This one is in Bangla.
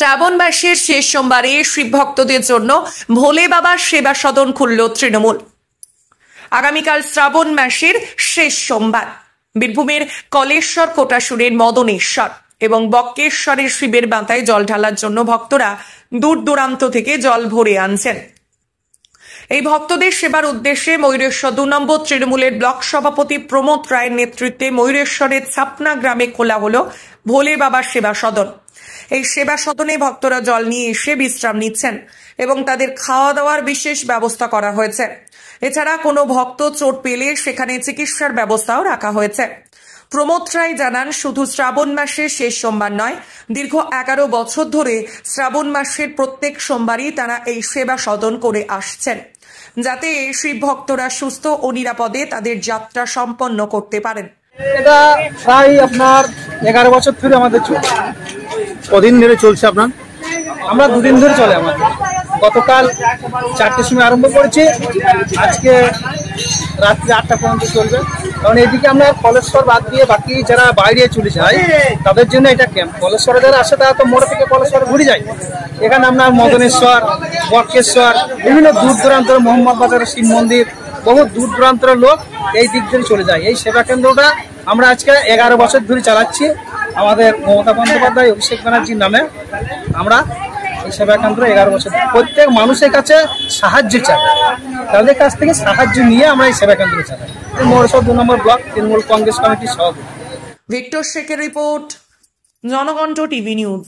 শ্রাবণ মাসের শেষ সোমবারে শিব ভক্তদের জন্য ভোলে বাবার সেবা সদন খুলল তৃণমূল। আগামীকাল শ্রাবণ মাসের শেষ সোমবার বীরভূমের কলেশ্বর, কোটাসুরের মদনেশ্বর এবং বক্রেশ্বরের শিবের বাঁধায় জল ঢালার জন্য ভক্তরা দূর দূরান্ত থেকে জল ভরে আনছেন। এই ভক্তদের সেবার উদ্দেশ্যে ময়ূরেশ্বর 2 নম্বর তৃণমূলের ব্লক সভাপতি প্রমোদ রায়ের নেতৃত্বে ময়ূরেশ্বরের ছাপনা গ্রামে খোলা হলো ভোলে বাবার সেবা সদন। এই সেবা সদনে ভক্তরা জল নিয়ে এসে বিশ্রাম নিচ্ছেন এবং তাদের খাওয়া দাওয়ার বিশেষ ব্যবস্থা করা হয়েছে। এছাড়া কোনো ভক্ত চোট পেলে সেখানে চিকিৎসার ব্যবস্থাও রাখা হয়েছে। প্রমোদ রায় জানান, শুধু শ্রাবণ মাসের শেষ সোমবার নয়, দীর্ঘ 11 বছর ধরে শ্রাবণ মাসের প্রত্যেক সোমবারই তারা এই সেবা সদন করে আসছেন, যাতে শিব ভক্তরা সুস্থ ও নিরাপদে তাদের যাত্রা সম্পন্ন করতে পারেন। এটা প্রায় আপনার 11 বছর ধরে আমাদের চলছে। কদিন ধরে চলছে আপনার? আমরা 2 দিন ধরে চলে আমাদের। গতকাল 4টের সময় আরম্ভ করেছি, আজকে রাত্রি 8টা পর্যন্ত চলবে। কারণ এইদিকে আমরা কলেশ্বর বাদ দিয়ে বাকি যারা বাইরে চলে যায় তাদের জন্য এটা ক্যাম্প। কলেশ্বরে যারা আসে তারা তো মোড় থেকে কলেশ্বরে ঘুরে যায়। এখানে আপনার মদনেশ্বর, বক্রেশ্বর, বিভিন্ন দূর দূরান্তের মোহাম্মদ বাজারের শিব মন্দির, বহু দূর দূরান্তের লোক এই দিক ধরে চলে যায়। এই সেবা কেন্দ্রটা আমরা আজকে 11 বছর ধরে চালাচ্ছি। আমাদের মমতা বন্দ্যোপাধ্যায়, অভিষেক ব্যানার্জির নামে আমরা এই সেবা কেন্দ্র 11 বছর প্রত্যেক মানুষের কাছে সাহায্য চাই, তাদের কাছ থেকে সাহায্য নিয়ে আমরা এই সেবা কেন্দ্র চালাই। ময়ূরেশ্বর 2 নম্বর ব্লক তৃণমূল কংগ্রেস কমিটির সভাপতি। ভিক্টর শেখের রিপোর্ট, জনকণ্ঠ টিভি নিউজ।